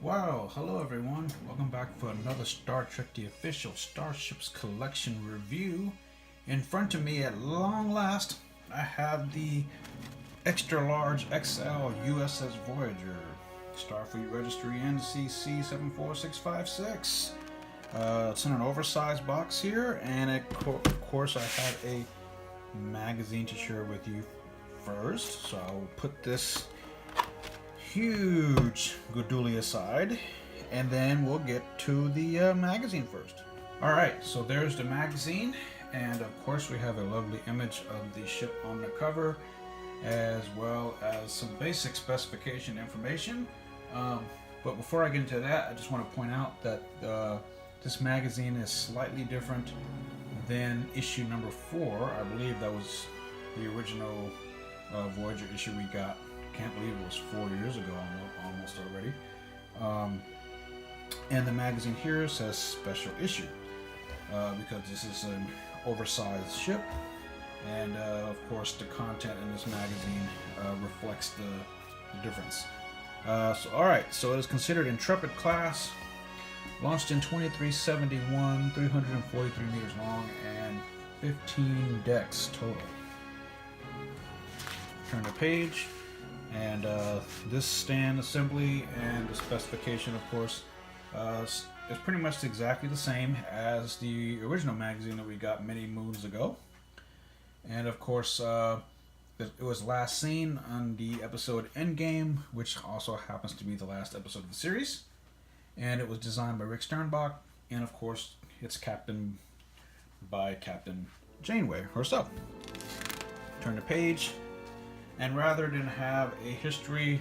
Wow, hello everyone. Welcome back for another Star Trek The Official Starships Collection review. In front of me at long last, I have the extra large XL USS Voyager, Starfleet Registry NCC-74656. It's in an oversized box here, and of course I have a magazine to share with you first. So I will put this huge Goodooly aside, and then we'll get to the magazine first. Alright, so there's the magazine, and of course we have a lovely image of the ship on the cover, as well as some basic specification information. But before I get into that, I just want to point out that this magazine is slightly different than issue number 4. I believe that was the original Voyager issue we got. Can't believe it was 4 years ago almost already. And the magazine here says special issue because this is an oversized ship, and of course the content in this magazine reflects the difference. Alright, so it is considered Intrepid class, launched in 2371, 343 meters long, and 15 decks total. Turn the page. And this stand assembly and the specification, of course, is pretty much exactly the same as the original magazine that we got many moons ago. And of course, it was last seen on the episode Endgame, which also happens to be the last episode of the series. And it was designed by Rick Sternbach, and of course, it's captained by Captain Janeway herself. Turn the page. And rather than have a history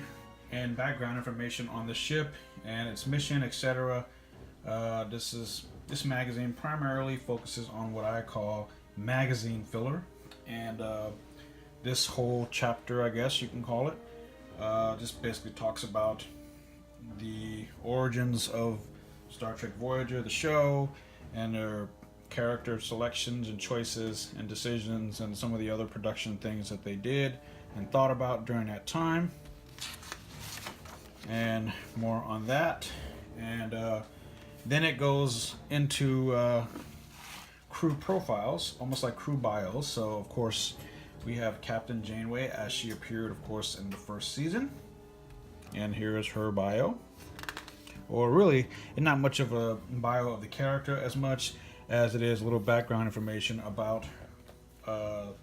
and background information on the ship and its mission, etc., this magazine primarily focuses on what I call magazine filler. And this whole chapter, I guess you can call it, just basically talks about the origins of Star Trek Voyager, the show, and their character selections and choices and decisions, and some of the other production things that they did and thought about during that time, and more on that. And then it goes into crew profiles, almost like crew bios. So of course we have Captain Janeway as she appeared, of course, in the first season, and here is her bio, or really not much of a bio of the character as much as it is a little background information about the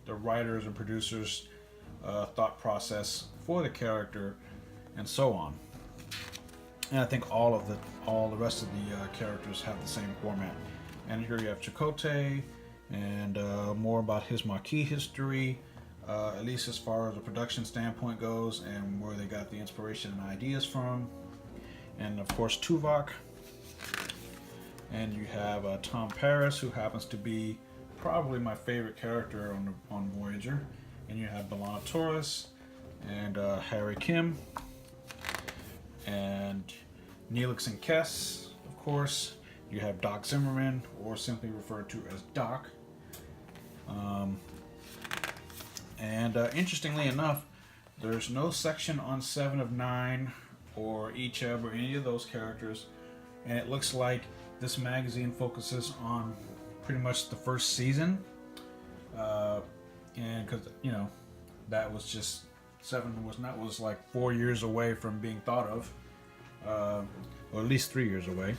writers and producers thought process for the character, and so on. And I think all the rest of the characters have the same format. And here you have Chakotay, and more about his Maquis history, at least as far as the production standpoint goes, and where they got the inspiration and ideas from. And of course Tuvok. And you have Tom Paris, who happens to be probably my favorite character on Voyager. And you have B'Elanna Torres, and Harry Kim, and Neelix and Kess, of course. You have Doc Zimmerman, or simply referred to as Doc. Interestingly enough, there's no section on 7 of 9 or Icheb or any of those characters, and it looks like this magazine focuses on pretty much the first season. And because that was just 7 was like 4 years away from being thought of, or at least 3 years away.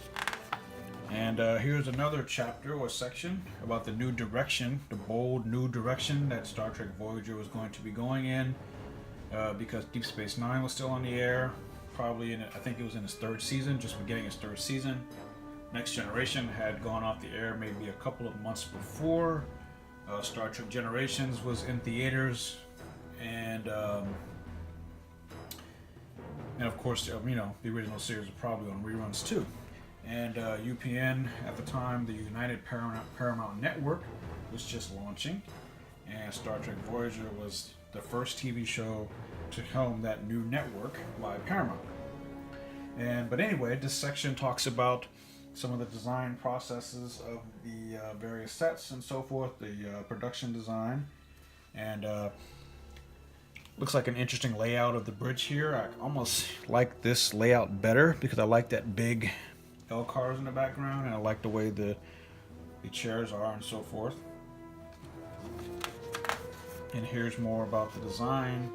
And here's another chapter or section about the new direction, the bold new direction that Star Trek Voyager was going to be going in, because Deep Space Nine was still on the air, probably I think it was in its 3rd season, just beginning its 3rd season. Next Generation had gone off the air maybe a couple of months before. Star Trek Generations was in theaters, and of course, the original series was probably on reruns too. And UPN at the time, the United Paramount Network, was just launching, and Star Trek Voyager was the first TV show to helm that new network by Paramount. But anyway, this section talks about some of the design processes of the various sets and so forth, the production design, and Looks like an interesting layout of the bridge here. I almost like this layout better because I like that big L cars in the background, and I like the way the chairs are and so forth. And here's more about the design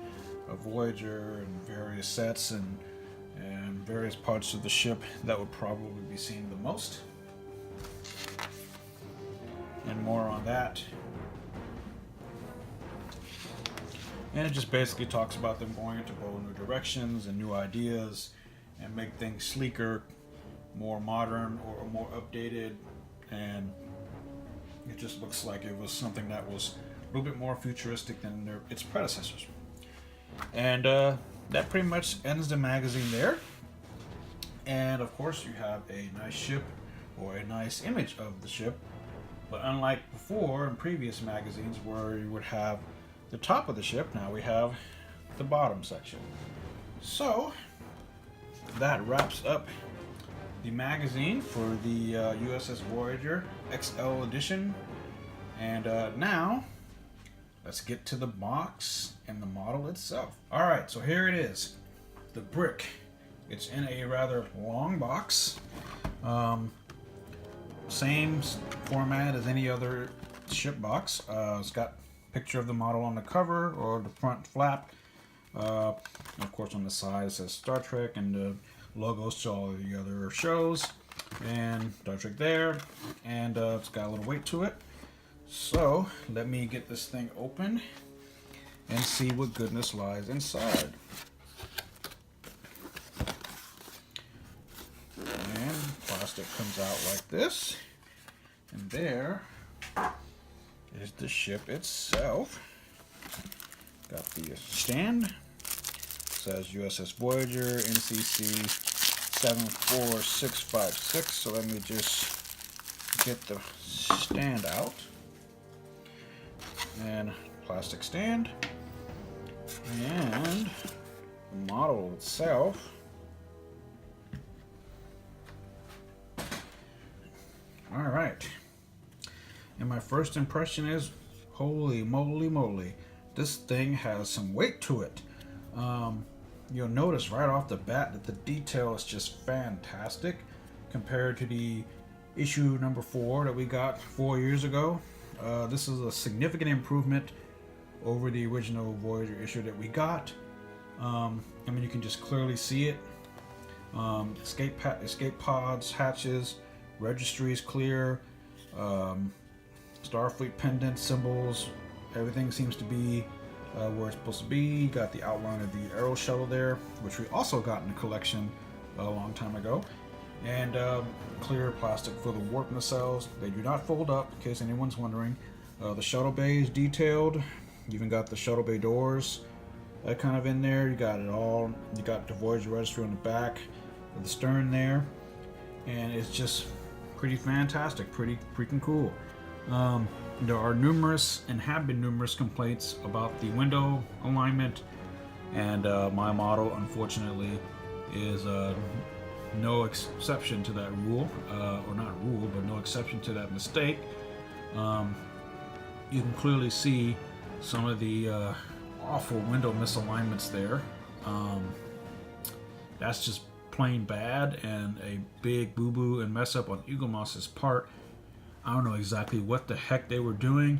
of Voyager and various sets and various parts of the ship that would probably be seen the most. And more on that. And it just basically talks about them going into bold new directions and new ideas and make things sleeker, more modern or more updated, and it just looks like it was something that was a little bit more futuristic than its predecessors. And that pretty much ends the magazine there. And of course you have a nice ship or a nice image of the ship, but unlike before in previous magazines where you would have the top of the ship, now we have the bottom section. So that wraps up the magazine for the USS Voyager XL edition. And now let's get to the box and the model itself. Alright, so here it is, the brick. It's in a rather long box. Same format as any other ship box. It's got a picture of the model on the cover or the front flap. Of course on the side it says Star Trek, and the logos to all the other shows. And Star Trek there. And it's got a little weight to it. So let me get this thing open and see what goodness lies inside. And plastic comes out like this, and there is the ship itself. Got the stand. It says USS Voyager NCC-74656. So let me just get the stand out. And plastic stand, and the model itself. All right, and my first impression is, holy moly, this thing has some weight to it. You'll notice right off the bat that the detail is just fantastic compared to the issue number 4 that we got 4 years ago. This is a significant improvement over the original Voyager issue that we got. I mean, you can just clearly see it. Escape pods, hatches, registry is clear. Starfleet pendants, symbols, everything seems to be where it's supposed to be. Got the outline of the Aero shuttle there, which we also got in the collection a long time ago. And clear plastic for the warp nacelles. They do not fold up, in case anyone's wondering. The shuttle bay is detailed. You even got the shuttle bay doors kind of in there. You got it all. You got the Voyager registry on the back of the stern there. And it's just pretty fantastic, pretty freaking cool. There are numerous, and have been numerous, complaints about the window alignment. And my model, unfortunately, is no exception to that rule, or not rule, but no exception to that mistake. You can clearly see some of the awful window misalignments there. That's just plain bad and a big boo-boo and mess up on Eaglemoss's part. I don't know exactly what the heck they were doing.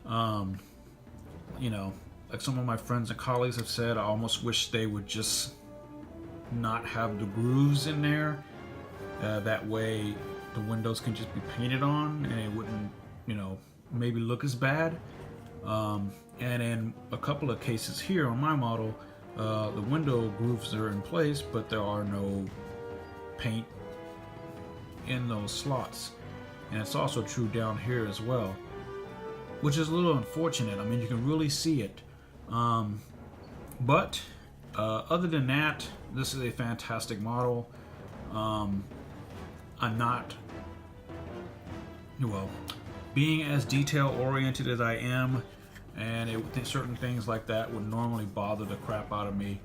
You know, like some of my friends and colleagues have said, I almost wish they would just not have the grooves in there. That way the windows can just be painted on and it wouldn't, you know, maybe look as bad. And in a couple of cases here on my model, the window grooves are in place, but there are no paint in those slots. And it's also true down here as well, which is a little unfortunate. I mean, you can really see it. But other than that, this is a fantastic model. I'm not, well, being as detail oriented as I am, and certain things like that would normally bother the crap out of me,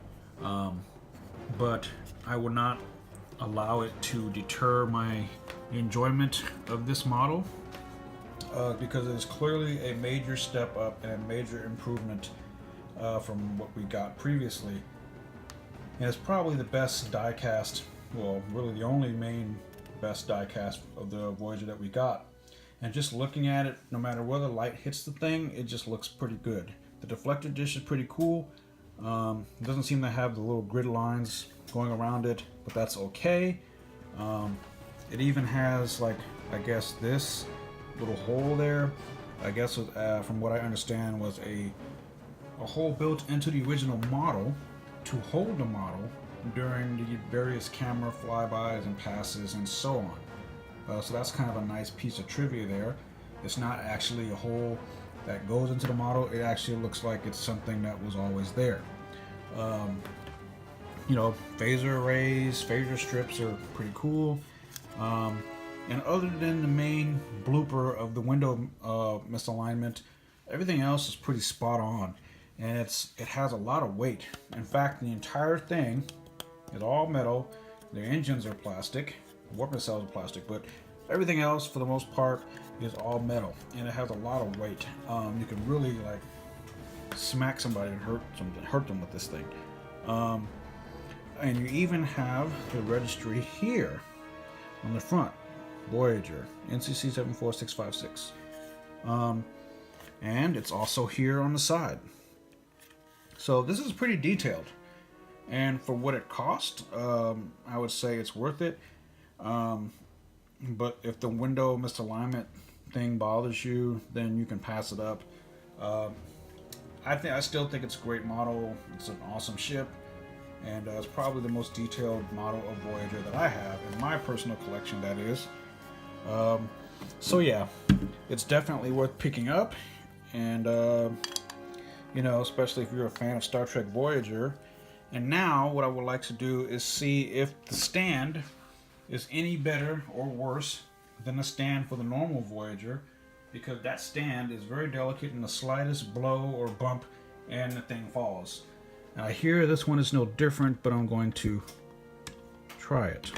but I would not allow it to deter my enjoyment of this model, because it is clearly a major step up and a major improvement from what we got previously. And it's probably the best die cast, well, really the only main best die cast of the Voyager that we got. And just looking at it, no matter whether light hits the thing, it just looks pretty good. The deflector dish is pretty cool. It doesn't seem to have the little grid lines going around it, but that's okay. It even has, like, I guess this little hole there, I guess from what I understand was a hole built into the original model to hold the model during the various camera flybys and passes and so on. So that's kind of a nice piece of trivia there. It's not actually a hole that goes into the model. It actually looks like it's something that was always there. You know, phaser arrays, phaser strips are pretty cool. And other than the main blooper of the window misalignment, everything else is pretty spot on. And it has a lot of weight. In fact, the entire thing is all metal. The engines are plastic, warp cells are plastic, but everything else for the most part is all metal, and it has a lot of weight. You can really like smack somebody and hurt them with this thing. And you even have the registry here on the front, Voyager NCC-74656, and it's also here on the side. So this is pretty detailed, and for what it cost, I would say it's worth it. But if the window misalignment thing bothers you, then you can pass it up. I still think it's a great model. It's an awesome ship, and it's probably the most detailed model of Voyager that I have in my personal collection, that is. So yeah, it's definitely worth picking up, and you know, especially if you're a fan of Star Trek Voyager. And now what I would like to do is see if the stand is any better or worse than the stand for the normal Voyager, because that stand is very delicate, and the slightest blow or bump and the thing falls. Now I hear this one is no different, but I'm going to try it.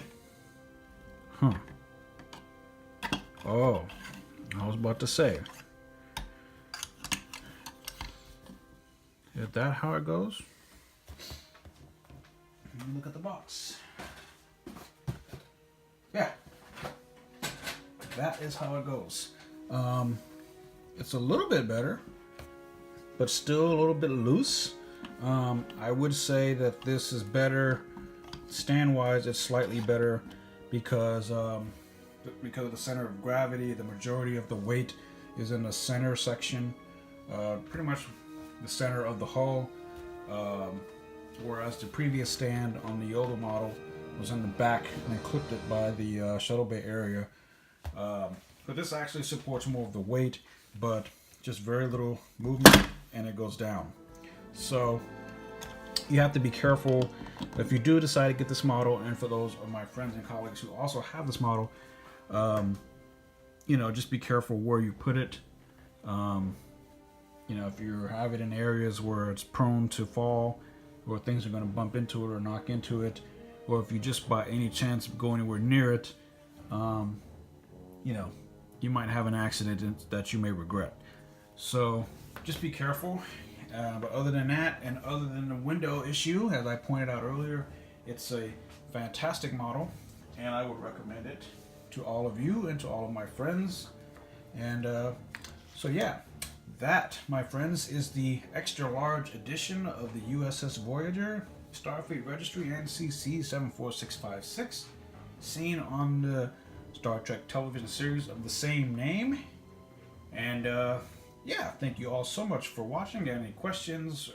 Oh, I was about to say, is that how it goes? Let me look at the box. Yeah, that is how it goes. It's a little bit better, but still a little bit loose. I would say that this is better stand-wise. It's slightly better because of the center of gravity. The majority of the weight is in the center section, pretty much the center of the hull, whereas the previous stand on the older model was in the back and clipped it by the shuttle bay area. But this actually supports more of the weight, but just very little movement and it goes down. So you have to be careful if you do decide to get this model, and for those of my friends and colleagues who also have this model, you know, just be careful where you put it. You know, if you have it in areas where it's prone to fall, or things are going to bump into it or knock into it, or if you just by any chance go anywhere near it, you know, you might have an accident that you may regret. So just be careful. But other than that, and other than the window issue, as I pointed out earlier, it's a fantastic model, and I would recommend it to all of you and to all of my friends. And so yeah, that, my friends, is the extra large edition of the USS Voyager Starfleet Registry NCC-74656, seen on the Star Trek television series of the same name. And yeah, thank you all so much for watching. Any questions,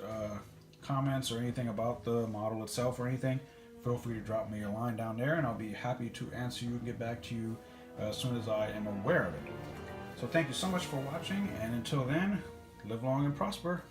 comments, or anything about the model itself or anything, feel free to drop me a line down there, and I'll be happy to answer you and get back to you as soon as I am aware of it. So thank you so much for watching, and until then, live long and prosper.